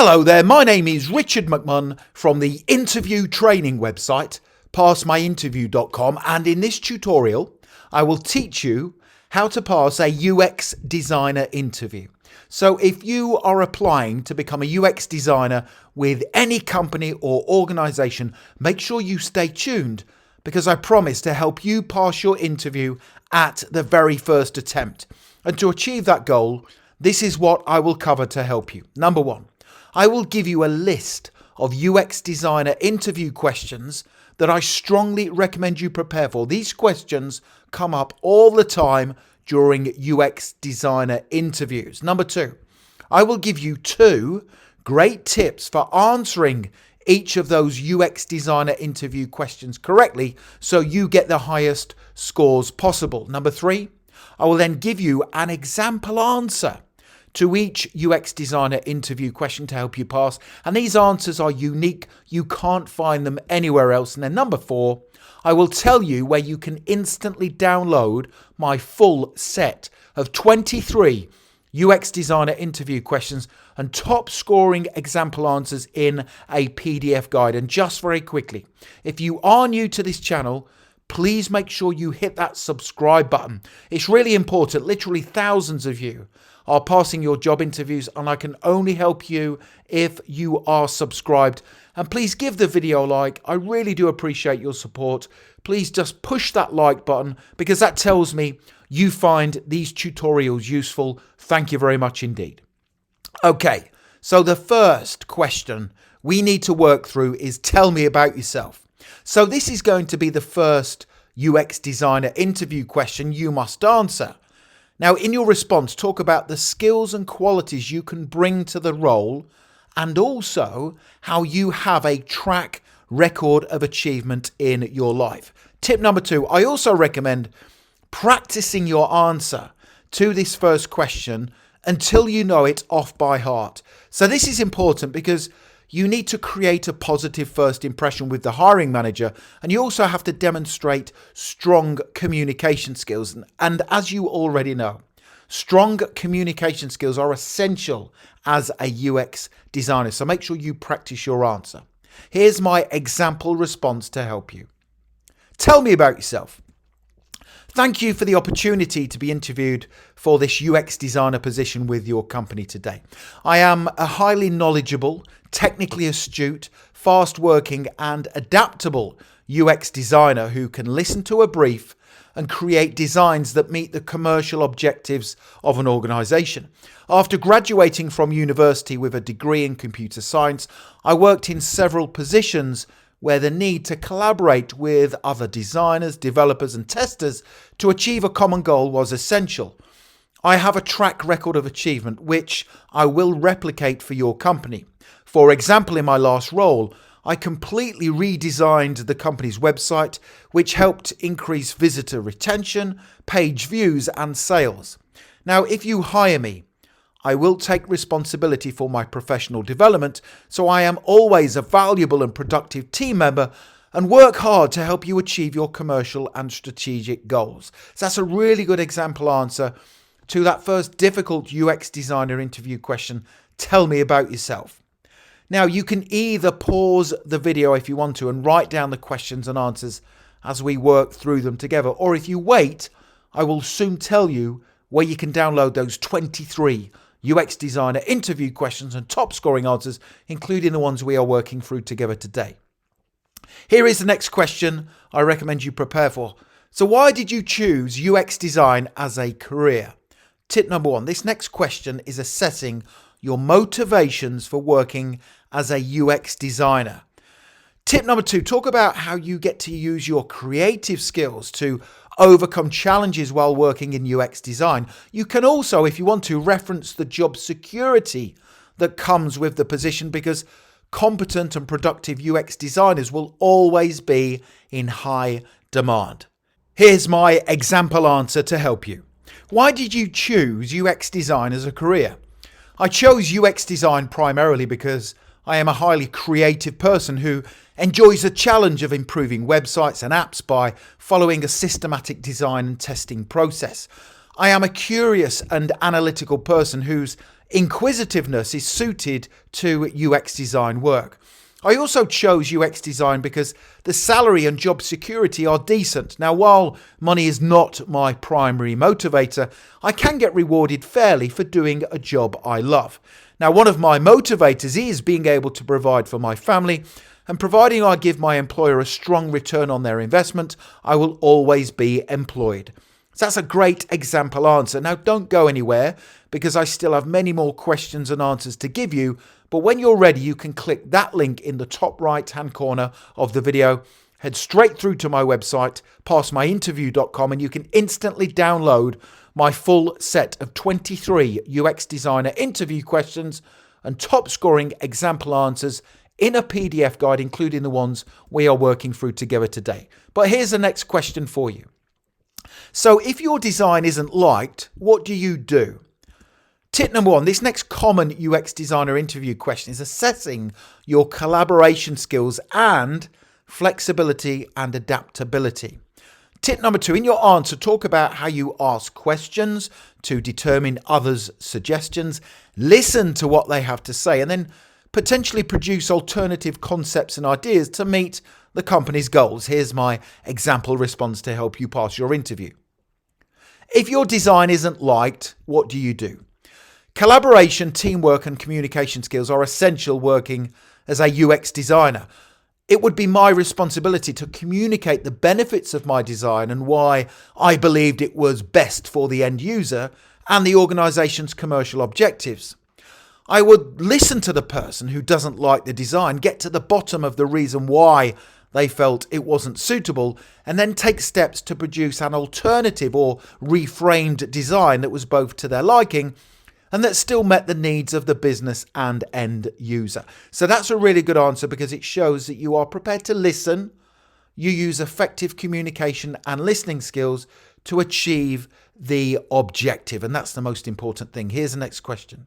Hello there, my name is Richard McMunn from the interview training website, passmyinterview.com, and in this tutorial I will teach you how to pass a UX designer interview. So if you are applying to become a UX designer with any company or organization, make sure you stay tuned because I promise to help you pass your interview at the very first attempt. And to achieve that goal, this is what I will cover to help you. Number one, I will give you a list of UX designer interview questions that I strongly recommend you prepare for. These questions come up all the time during UX designer interviews. Number two, I will give you 2 great tips for answering each of those UX designer interview questions correctly so you get the highest scores possible. Number 3, I will then give you an example answer to each UX designer interview question to help you pass. And these answers are unique. You can't find them anywhere else. And then number 4, I will tell you where you can instantly download my full set of 23 UX designer interview questions and top scoring example answers in a PDF guide. And just very quickly, if you are new to this channel, please make sure you hit that subscribe button. It's really important. Literally thousands of you are passing your job interviews, and I can only help you if you are subscribed. And please give the video a like. I really do appreciate your support. Please just push that like button because that tells me you find these tutorials useful. Thank you very much indeed. Okay, so the first question we need to work through is tell me about yourself. So this is going to be the first UX designer interview question you must answer. Now, in your response, talk about the skills and qualities you can bring to the role and also how you have a track record of achievement in your life. Tip number 2, I also recommend practicing your answer to this first question until you know it off by heart. So this is important because you need to create a positive first impression with the hiring manager, and you also have to demonstrate strong communication skills. And as you already know, strong communication skills are essential as a UX designer. So make sure you practice your answer. Here's my example response to help you. Tell me about yourself. Thank you for the opportunity to be interviewed for this UX designer position with your company today. I am a highly knowledgeable, technically astute, fast-working and adaptable UX designer who can listen to a brief and create designs that meet the commercial objectives of an organization. After graduating from university with a degree in computer science, I worked in several positions where the need to collaborate with other designers, developers and testers to achieve a common goal was essential. I have a track record of achievement which I will replicate for your company. For example, in my last role, I completely redesigned the company's website, which helped increase visitor retention, page views and sales. Now, if you hire me, I will take responsibility for my professional development, so I am always a valuable and productive team member and work hard to help you achieve your commercial and strategic goals. So that's a really good example answer to that first difficult UX designer interview question. Tell me about yourself. Now, you can either pause the video if you want to and write down the questions and answers as we work through them together, or if you wait, I will soon tell you where you can download those 23 UX designer interview questions and top scoring answers, including the ones we are working through together today. Here is the next question I recommend you prepare for. So why did you choose UX design as a career? Tip number 1, this next question is assessing your motivations for working as a UX designer. Tip number 2, talk about how you get to use your creative skills to overcome challenges while working in UX design. You can also, if you want to, reference the job security that comes with the position because competent and productive UX designers will always be in high demand. Here's my example answer to help you. Why did you choose UX design as a career? I chose UX design primarily because I am a highly creative person who enjoys the challenge of improving websites and apps by following a systematic design and testing process. I am a curious and analytical person whose Inquisitiveness is suited to UX design work. I also chose UX design because the salary and job security are decent. Now, while money is not my primary motivator, I can get rewarded fairly for doing a job I love. Now, one of my motivators is being able to provide for my family, and providing I give my employer a strong return on their investment, I will always be employed. So that's a great example answer. Now, don't go anywhere because I still have many more questions and answers to give you. But when you're ready, you can click that link in the top right-hand corner of the video, head straight through to my website, passmyinterview.com, and you can instantly download my full set of 23 UX designer interview questions and top scoring example answers in a PDF guide, including the ones we are working through together today. But here's the next question for you. So if your design isn't liked, what do you do? Tip number one, this next common UX designer interview question is assessing your collaboration skills and flexibility and adaptability. Tip number two, in your answer, talk about how you ask questions to determine others' suggestions, listen to what they have to say, and then potentially produce alternative concepts and ideas to meet the company's goals. Here's my example response to help you pass your interview. If your design isn't liked, what do you do? Collaboration, teamwork, and communication skills are essential working as a UX designer. It would be my responsibility to communicate the benefits of my design and why I believed it was best for the end user and the organization's commercial objectives. I would listen to the person who doesn't like the design, get to the bottom of the reason why they felt it wasn't suitable, and then take steps to produce an alternative or reframed design that was both to their liking and that still met the needs of the business and end user. So that's a really good answer because it shows that you are prepared to listen, you use effective communication and listening skills to achieve the objective, and that's the most important thing. Here's the next question.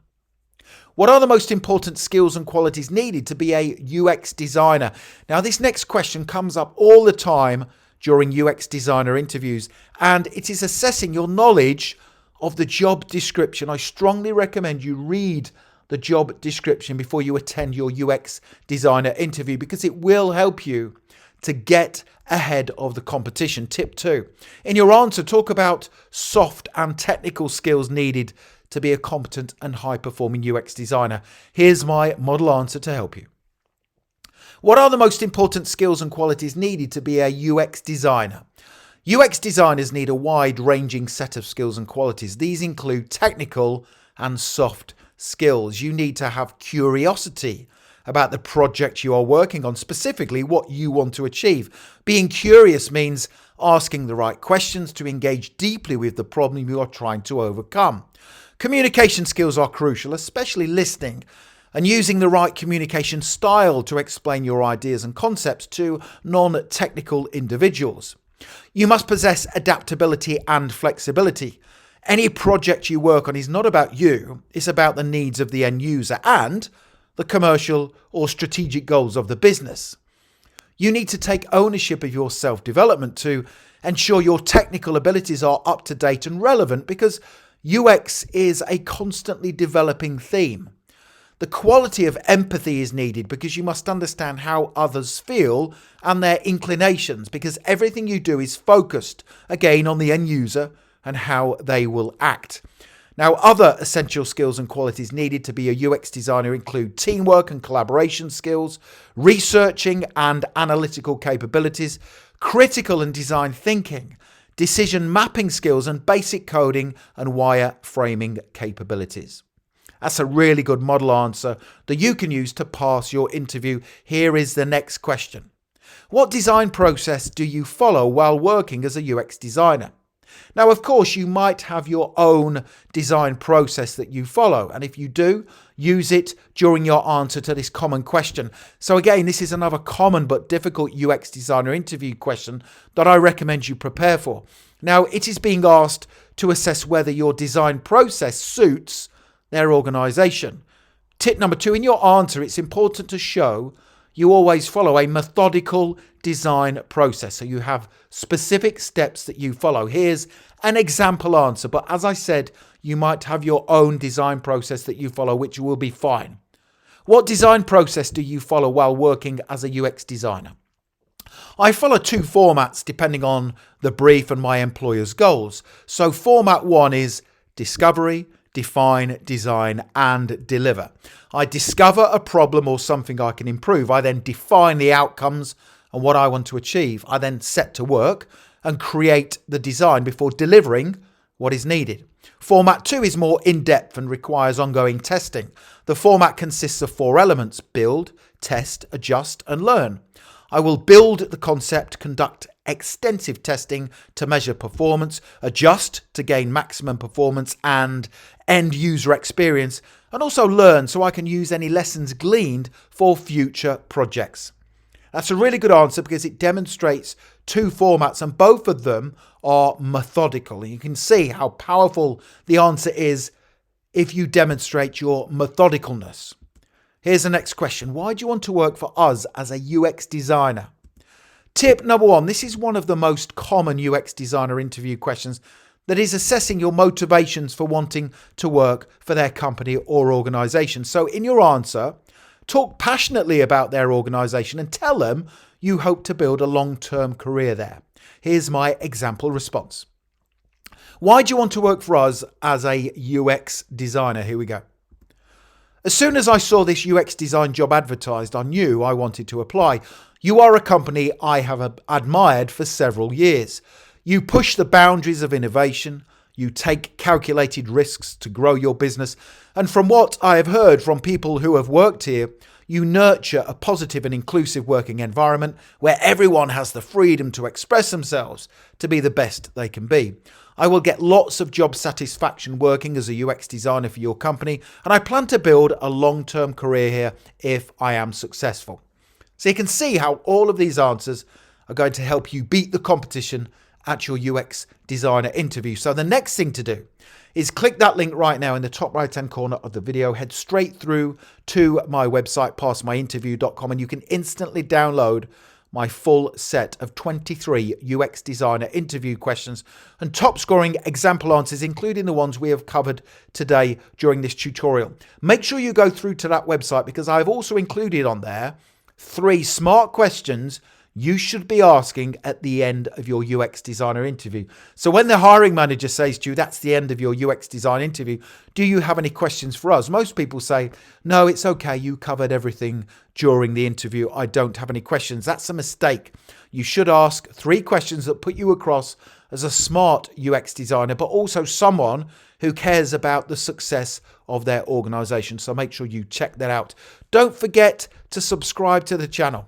What are the most important skills and qualities needed to be a UX designer? Now, this next question comes up all the time during UX designer interviews, and it is assessing your knowledge of the job description. I strongly recommend you read the job description before you attend your UX designer interview because it will help you to get ahead of the competition. Tip two, in your answer, talk about soft and technical skills needed to be a competent and high-performing UX designer. Here's my model answer to help you. What are the most important skills and qualities needed to be a UX designer? UX designers need a wide-ranging set of skills and qualities. These include technical and soft skills. You need to have curiosity about the project you are working on, specifically what you want to achieve. Being curious means asking the right questions to engage deeply with the problem you are trying to overcome. Communication skills are crucial, especially listening and using the right communication style to explain your ideas and concepts to non-technical individuals. You must possess adaptability and flexibility. Any project you work on is not about you, it's about the needs of the end user and the commercial or strategic goals of the business. You need to take ownership of your self-development to ensure your technical abilities are up to date and relevant because UX is a constantly developing theme. The quality of empathy is needed because you must understand how others feel and their inclinations because everything you do is focused, again, on the end user and how they will act. Now, other essential skills and qualities needed to be a UX designer include teamwork and collaboration skills, researching and analytical capabilities, critical and design thinking, decision mapping skills, and basic coding and wireframing capabilities. That's a really good model answer that you can use to pass your interview. Here is the next question. What design process do you follow while working as a UX designer? Now, of course, you might have your own design process that you follow, and if you do, use it during your answer to this common question. So again, this is another common but difficult UX designer interview question that I recommend you prepare for. Now, it is being asked to assess whether your design process suits their organization. Tip number two, in your answer, it's important to show you always follow a methodical design process. So you have specific steps that you follow. Here's an example answer, but as I said, you might have your own design process that you follow, which will be fine. What design process do you follow while working as a UX designer? I follow two formats depending on the brief and my employer's goals. So format one is discovery, define, design, and deliver. I discover a problem or something I can improve. I then define the outcomes and what I want to achieve. I then set to work and create the design before delivering what is needed. Format 2 is more in-depth and requires ongoing testing. The format consists of 4 elements: build, test, adjust, and learn. I will build the concept, conduct extensive testing to measure performance, adjust to gain maximum performance and end user experience, and also learn so I can use any lessons gleaned for future projects. That's a really good answer because it demonstrates 2 formats and both of them are methodical. And you can see how powerful the answer is if you demonstrate your methodicalness. Here's the next question. Why do you want to work for us as a UX designer? Tip number 1. This is one of the most common UX designer interview questions, that is assessing your motivations for wanting to work for their company or organization. So in your answer, talk passionately about their organization and tell them you hope to build a long-term career there. Here's my example response. Why do you want to work for us as a UX designer? Here we go. As soon as I saw this UX design job advertised, I knew I wanted to apply. You are a company I have admired for several years. You push the boundaries of innovation. You take calculated risks to grow your business. And from what I have heard from people who have worked here, you nurture a positive and inclusive working environment where everyone has the freedom to express themselves to be the best they can be. I will get lots of job satisfaction working as a UX designer for your company, and I plan to build a long-term career here if I am successful. So you can see how all of these answers are going to help you beat the competition at your UX designer interview. So the next thing to do is click that link right now in the top right hand corner of the video, head straight through to my website, passmyinterview.com, and you can instantly download my full set of 23 UX designer interview questions and top scoring example answers, including the ones we have covered today during this tutorial. Make sure you go through to that website because I've also included on there 3 smart questions you should be asking at the end of your UX designer interview. So when the hiring manager says to you, that's the end of your UX design interview, do you have any questions for us? Most people say, no, it's okay. You covered everything during the interview. I don't have any questions. That's a mistake. You should ask 3 questions that put you across as a smart UX designer, but also someone who cares about the success of their organization. So make sure you check that out. Don't forget to subscribe to the channel.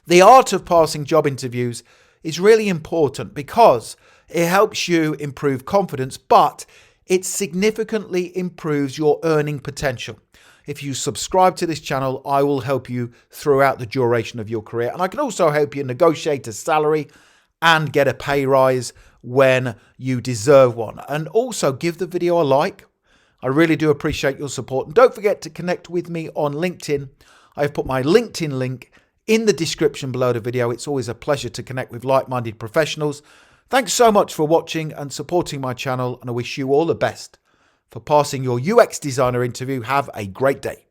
The art of passing job interviews is really important because it helps you improve confidence, but it significantly improves your earning potential. If you subscribe to this channel, I will help you throughout the duration of your career. And I can also help you negotiate a salary and get a pay rise when you deserve one. And also give the video a like. I really do appreciate your support. And don't forget to connect with me on LinkedIn. I've put my LinkedIn link in the description below the video. It's always a pleasure to connect with like-minded professionals. Thanks so much for watching and supporting my channel, and I wish you all the best for passing your UX designer interview. Have a great day.